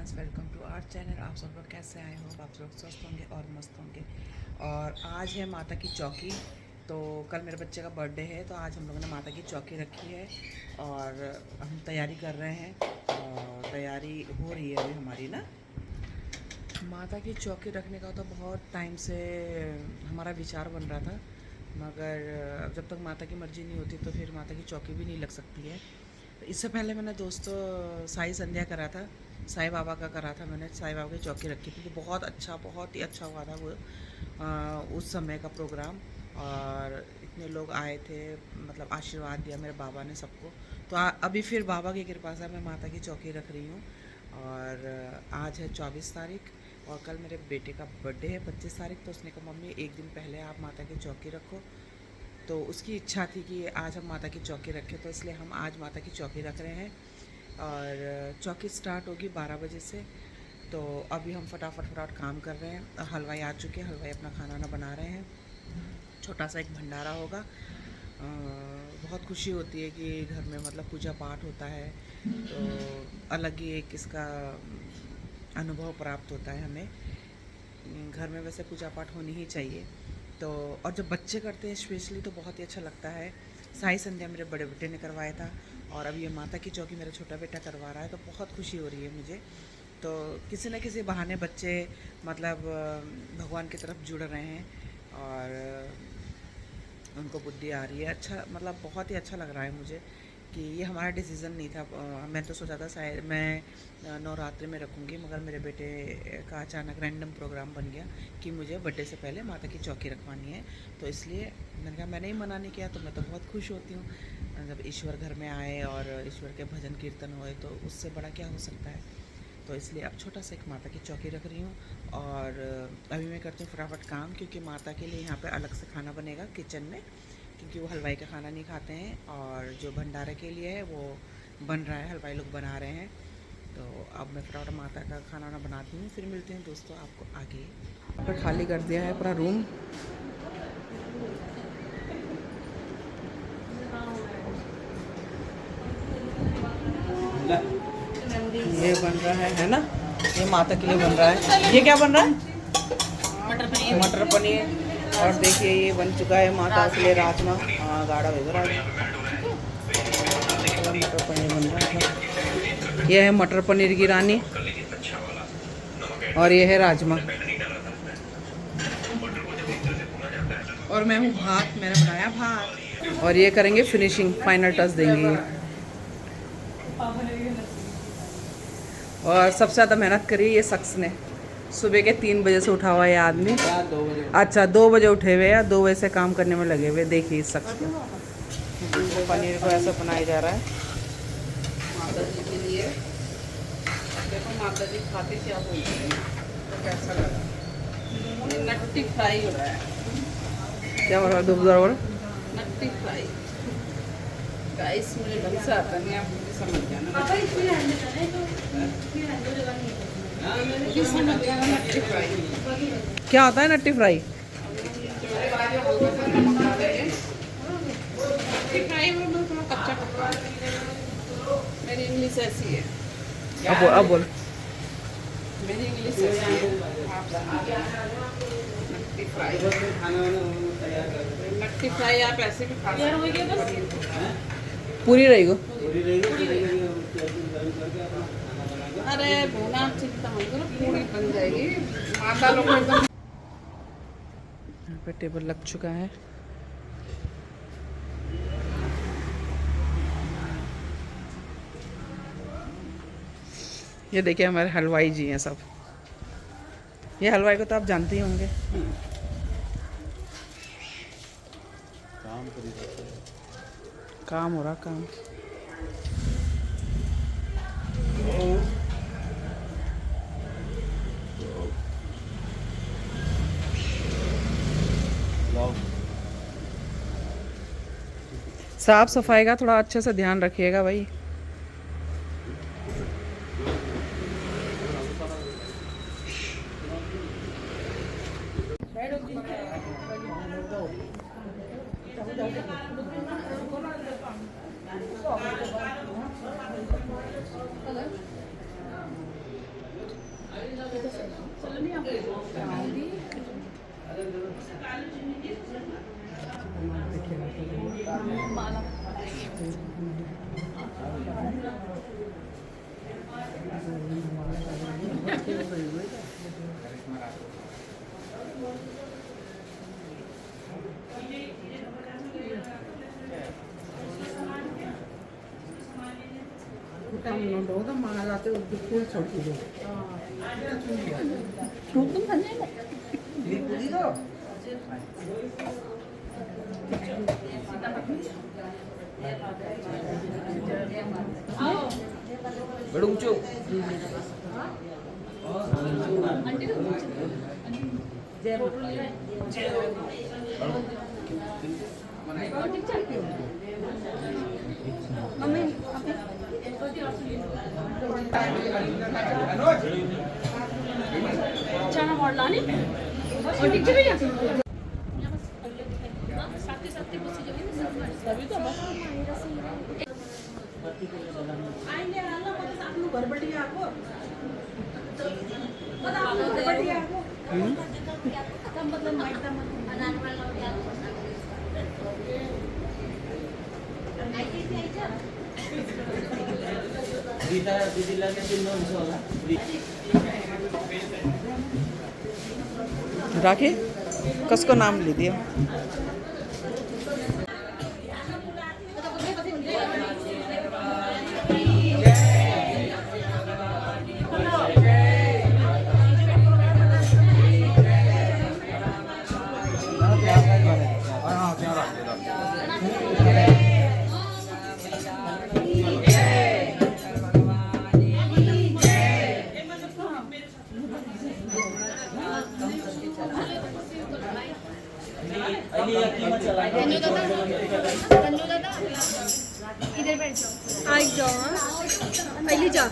Friends, welcome to our channel. आप सब लोग कैसे आए हो? आप लोग स्वस्थ होंगे और मस्त होंगे। और आज है माता की चौकी। तो कल मेरे बच्चे का बर्थडे है, तो आज हम लोगों ने माता की चौकी रखी है और हम तैयारी कर रहे हैं। और तैयारी हो रही है अभी हमारी ना। माता की चौकी रखने का तो बहुत टाइम से हमारा विचार बन रहा था, मगर जब तक माता की मर्ज़ी नहीं होती तो फिर माता की चौकी भी नहीं लग सकती है। इससे पहले मैंने दोस्तों साई संध्या करा था, साईं बाबा का करा था मैंने। साईं बाबा की चौकी रखी थी, तो बहुत ही अच्छा हुआ था वो उस समय का प्रोग्राम। और इतने लोग आए थे, मतलब आशीर्वाद दिया मेरे बाबा ने सबको। तो अभी फिर बाबा की कृपा से मैं माता की चौकी रख रही हूँ। और आज है 24 तारीख और कल मेरे बेटे का बर्थडे है 25 तारीख। तो उसने कहा मम्मी एक दिन पहले आप माता की चौकी रखो। तो उसकी इच्छा थी कि आज हम माता की चौकी रखें, तो इसलिए हम आज माता की चौकी रख रहे हैं। और चौकी स्टार्ट होगी 12 बजे से। तो अभी हम फटाफट काम कर रहे हैं। हलवाई आ चुके हैं, हलवाई अपना खाना ना बना रहे हैं। छोटा सा एक भंडारा होगा। बहुत खुशी होती है कि घर में मतलब पूजा पाठ होता है, तो अलग ही एक इसका अनुभव प्राप्त होता है हमें। घर में वैसे पूजा पाठ होनी ही चाहिए। तो और जब बच्चे करते हैं स्पेशली तो बहुत ही अच्छा लगता है। साई संध्या मेरे बड़े बेटे ने करवाया था और अब ये माता की चौकी मेरा छोटा बेटा करवा रहा है, तो बहुत खुशी हो रही है मुझे। तो किसी न किसी बहाने बच्चे मतलब भगवान की तरफ जुड़ रहे हैं और उनको बुद्धि आ रही है। अच्छा, मतलब बहुत ही अच्छा लग रहा है मुझे कि ये हमारा डिसीज़न नहीं था। मैं तो सोचा था शायद मैं नवरात्रि में रखूँगी, मगर मेरे बेटे का अचानक रैंडम प्रोग्राम बन गया कि मुझे बर्थडे से पहले माता की चौकी रखवानी है। तो इसलिए मैंने कहा, मैंने ही मना नहीं किया, तो मैं तो बहुत खुश होती हूँ जब ईश्वर घर में आए और ईश्वर के भजन कीर्तन होए, तो उससे बड़ा क्या हो सकता है। तो इसलिए अब छोटा सा एक माता की चौकी रख रही हूँ। और अभी मैं करती हूँ फटाफट काम, क्योंकि माता के लिए यहाँ पे अलग से खाना बनेगा किचन में, क्योंकि वो हलवाई का खाना नहीं खाते हैं। और जो भंडारे के लिए है वो बन रहा है, हलवाई लोग बना रहे हैं। तो अब मैं फटाफट माता का खाना वाना बनाती हूँ, फिर मिलती हूँ दोस्तों आपको आगे। पर खाली कर दिया है पूरा रूम। ये बन रहा है ना, ये माता के लिए बन रहा है। ये क्या बन रहा है? मटर पनीर। और देखिए ये बन चुका है माता के लिए राजमा। हाँ, गाढ़ा भेज रहा है। मटर पनीर बन रहा है। ये है मटर पनीर की रानी और ये है राजमा। और मैं हूँ भात, मैंने बनाया भात। और ये करेंगे फिनिशिंग, फाइनल टच देंगे। और सबसे ज़्यादा मेहनत करी ये शख्स ने। सुबह के 3 बजे से उठा हुआ है ये आदमी। अच्छा, 2 बजे उठे हुए या 2 बजे से काम करने में लगे हुए। देखिए इस शख्स को। पनीर को ऐसा बनाया जा रहा है माता जी के लिए। देखो माता जी खाते क्या बोलते हैं, तो कैसा लगा। नट्टी फ्राई हो रहा है। क्या हो रहा है? दोबारा नट्टी फ्राई। गाइस मुझे ढंग से आता नहीं, आप मुझे समझ जाना। क्या होता है नट्टी फ्राई? मेरी इंग्लिश ऐसी है। अब बोल। मेरी इंग्लिश ऐसी है। नट्टी फ्राई आप ऐसे भी खा सकते हैं। पूरी रहेगी। अरे भुना चिंता मत करो, पूरी बन जाएगी। माता लोग एकदम। यहाँ पे टेबल लग चुका है। ये देखिए हमारे हलवाई जी हैं सब। ये हलवाई को तो आप जानते ही होंगे। काम हो रहा काम। साफ सफाई का थोड़ा अच्छे से ध्यान रखिएगा भाई। 너도 말하자 꿀 저기로. 조금 봤네. 미국이도. belum cuk चना और लाने और टिकट भैया तभी तो आइले आलो मतलब आफ्नो घरबाट आएको मतलब माइतमा दिदीलाई चाहिँ चिन्नुहुन्छ होला राखे कसको नाम लिदियो इधर बैठ जाओ आई जाओ पहले जा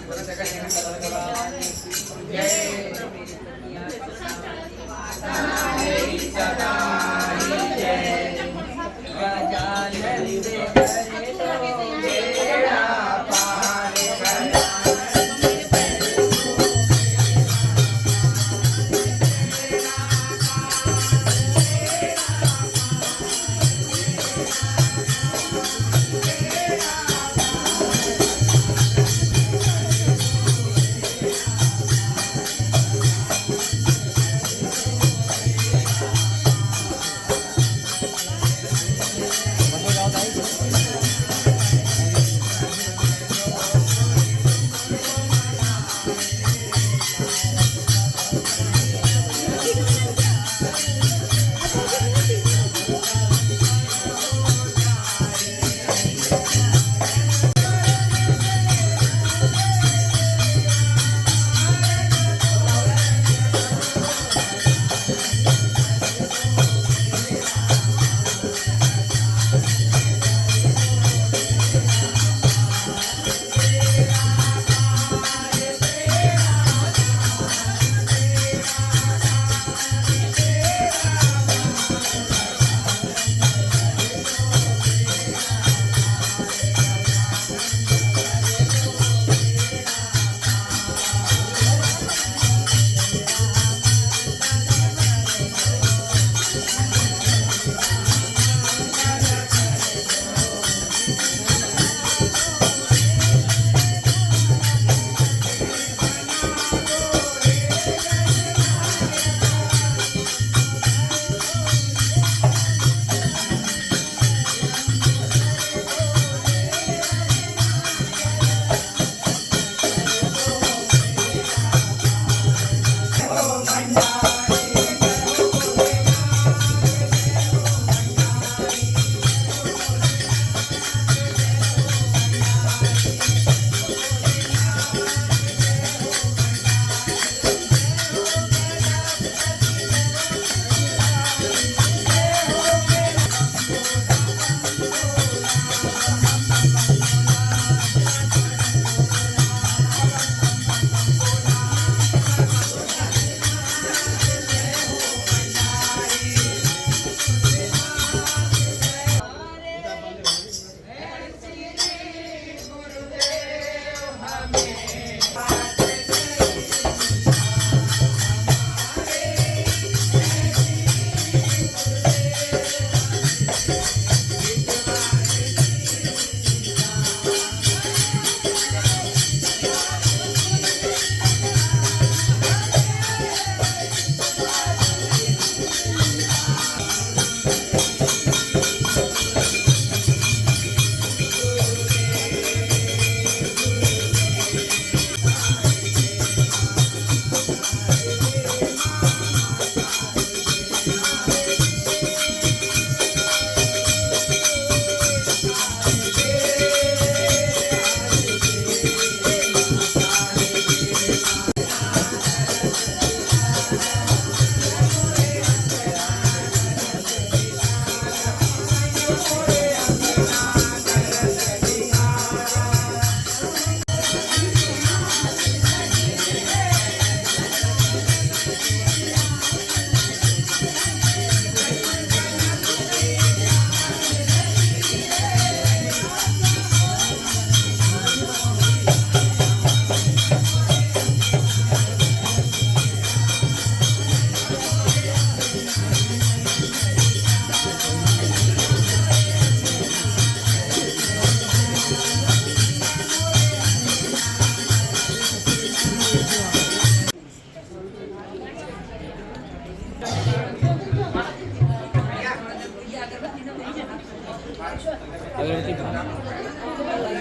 अगरबत्ती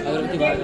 अगरबत्ती बाहर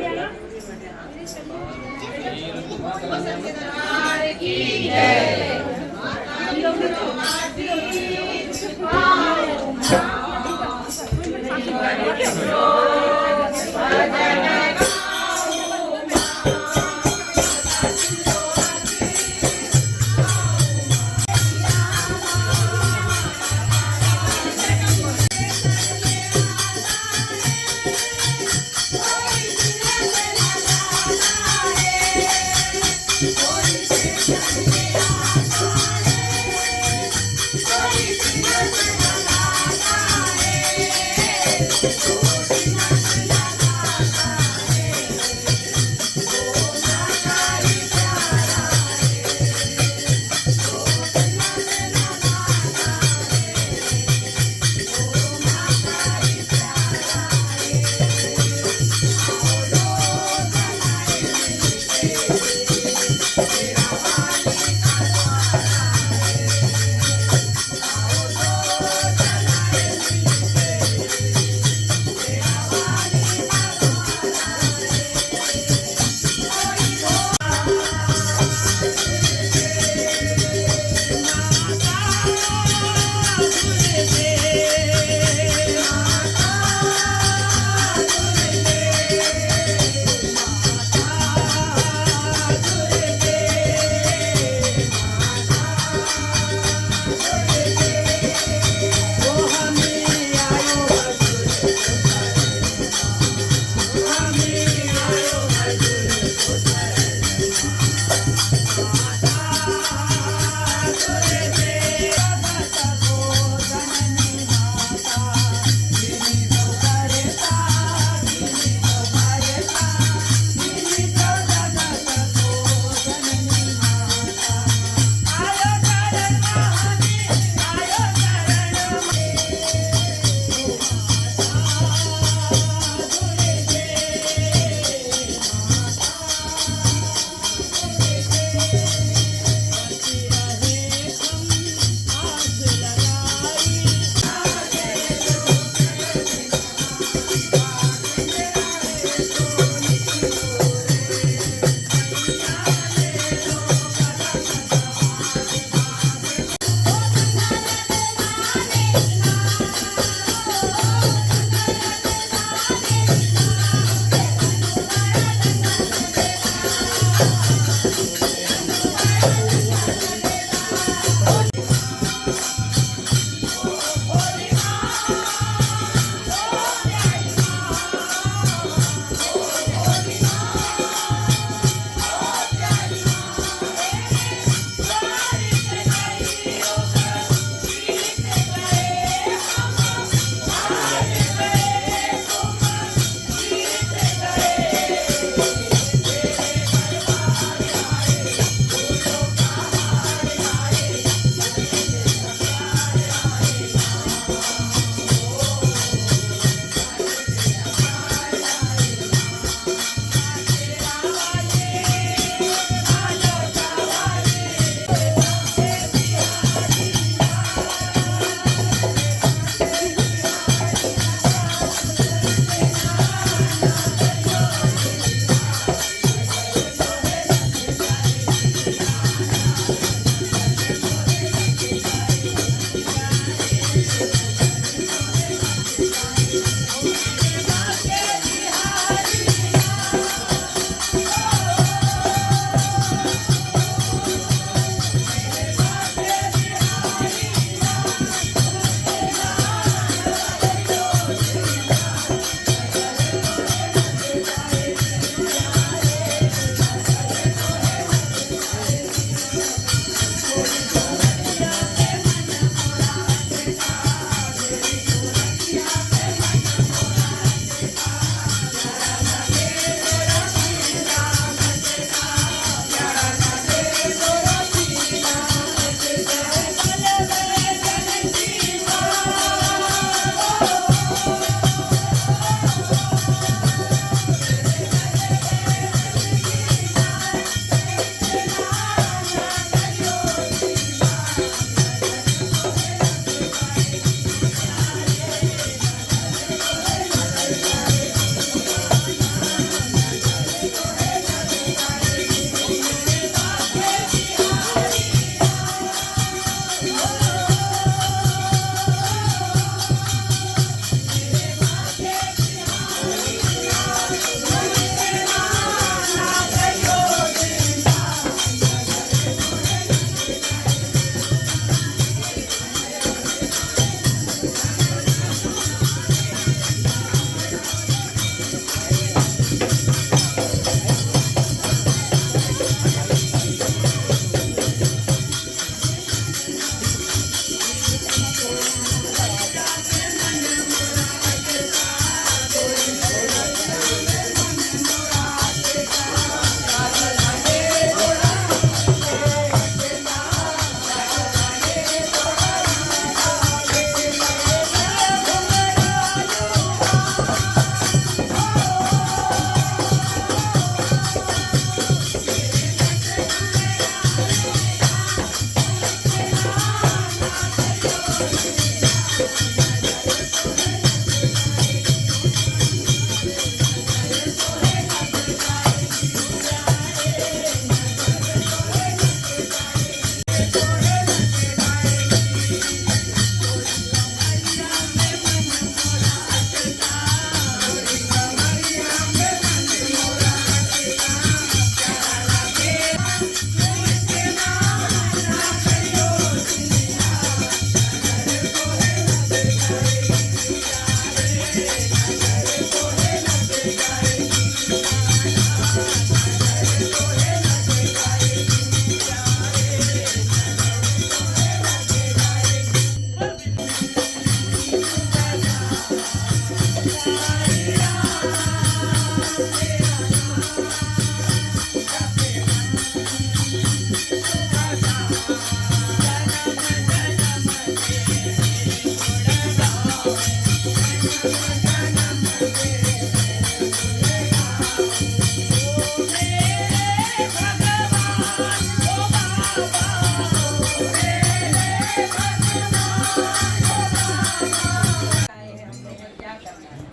आए हैं हम लोगों को क्या करना है,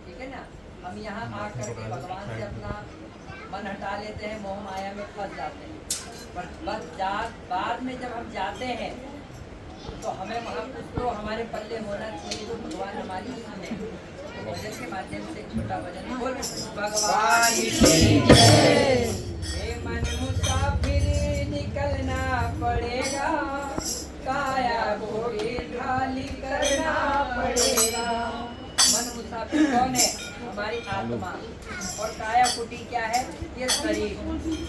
ठीक है ना। हम यहाँ आकर के भगवान से अपना मन हटा लेते हैं, मोह माया में फंस जाते हैं। पर बस बाद में जब हम जाते हैं तो हमें वहाँ कुछ तो हमारे पल्ले होना चाहिए जो भगवान हमारी सुने। तो भजन के माध्यम से एक छोटा भजन बोल भगवान की जय। हे मन मुसाफिर निकलना पड़ेगा, काया को भी खाली करना पड़ेगा। मन मुसाफिर कौन है? हमारी आत्मा। और काया कुटी क्या है? ये शरीर।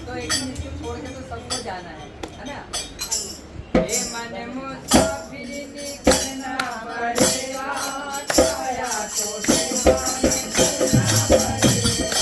तो एक दिन इसको छोड़ के तो सबको जाना है ना। हे मन मुसाफिर निकलना पड़ेगा, काया को भी खाली करना पड़ेगा।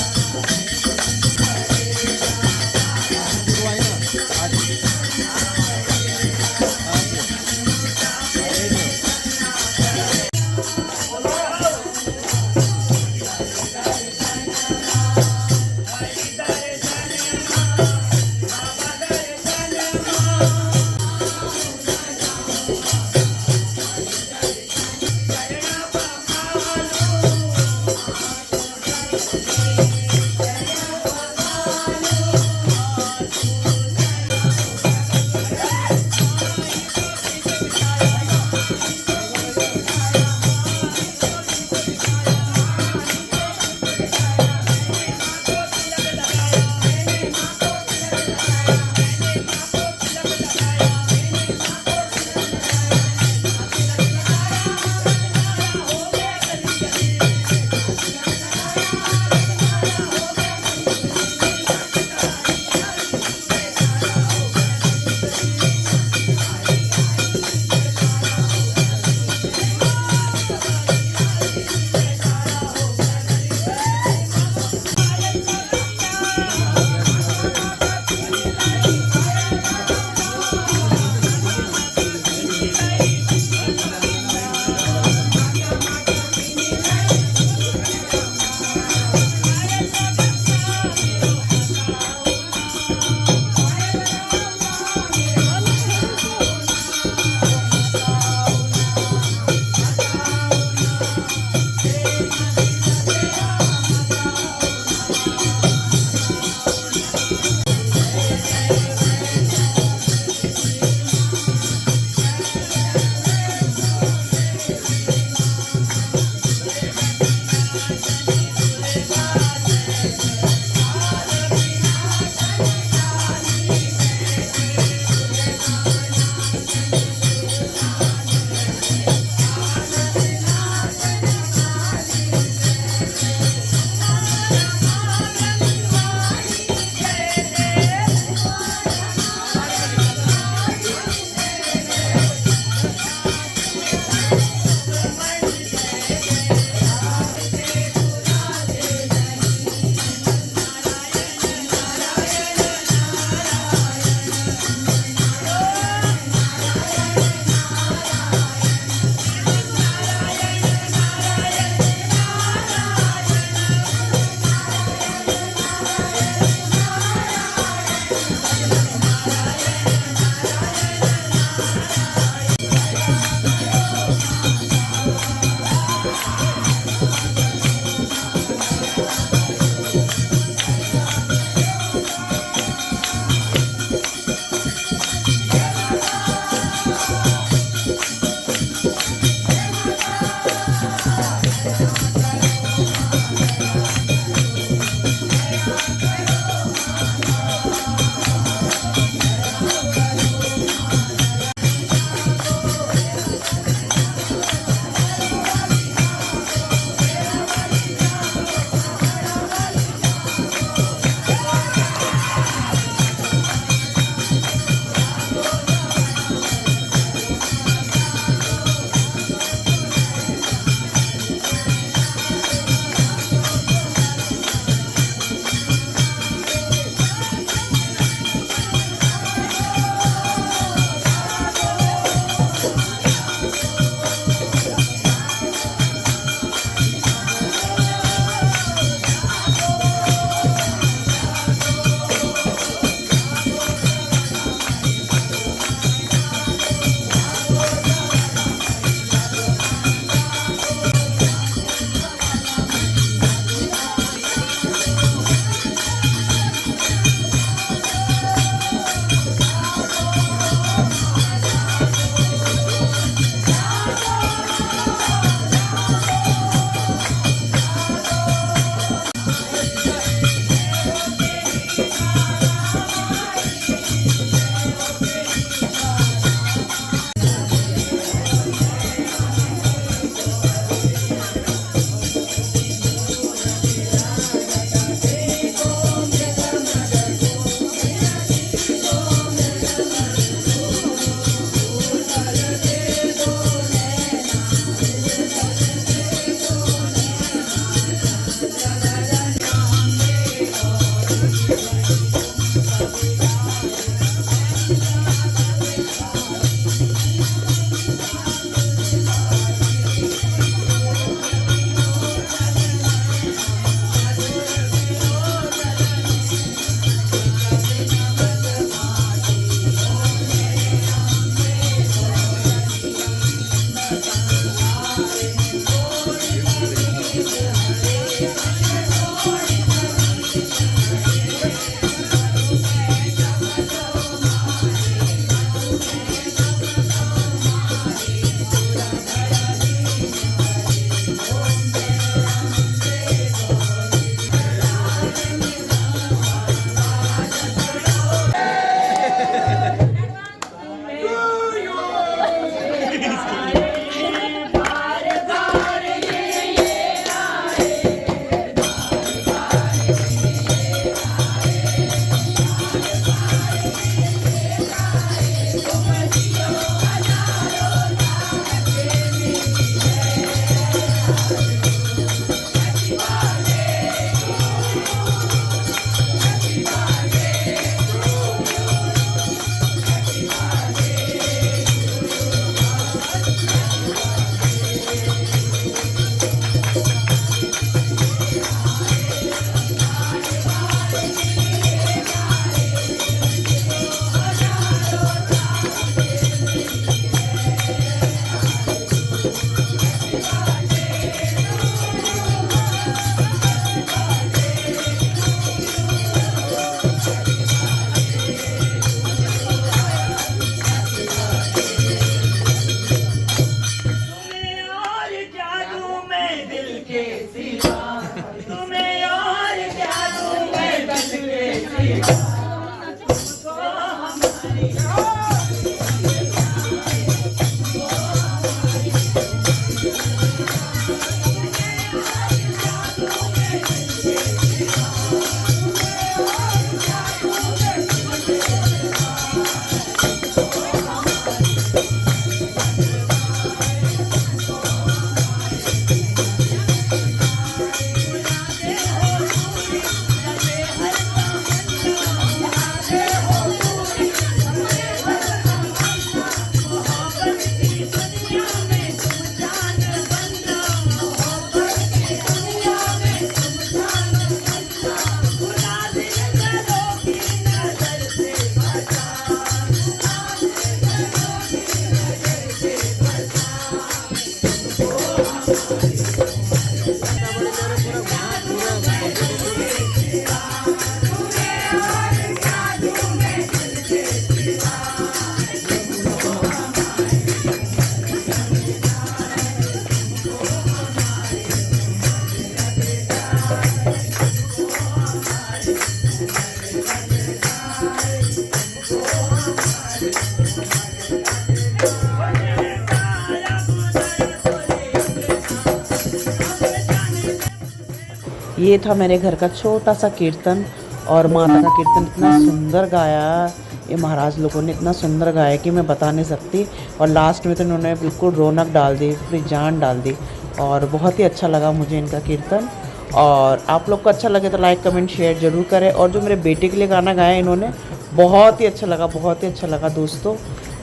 ये था मेरे घर का छोटा सा कीर्तन और माता का कीर्तन इतना सुंदर गाया, ये महाराज लोगों ने इतना सुंदर गाया कि मैं बता नहीं सकती। और लास्ट में तो इन्होंने बिल्कुल रौनक डाल दी, पूरी जान डाल दी और बहुत ही अच्छा लगा मुझे इनका कीर्तन। और आप लोग को अच्छा लगे तो लाइक कमेंट शेयर ज़रूर करें। और जो मेरे बेटे के लिए गाना गाया इन्होंने, बहुत ही अच्छा लगा, बहुत ही अच्छा लगा दोस्तों।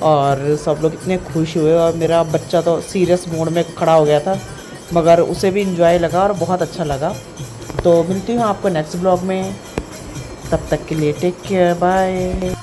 और सब लोग इतने खुश हुए और मेरा बच्चा तो सीरियस मोड में खड़ा हो गया था, मगर उसे भी इंजॉय लगा और बहुत अच्छा लगा। तो मिलती हूँ आपको नेक्स्ट ब्लॉग में, तब तक के लिए टेक केयर, बाय।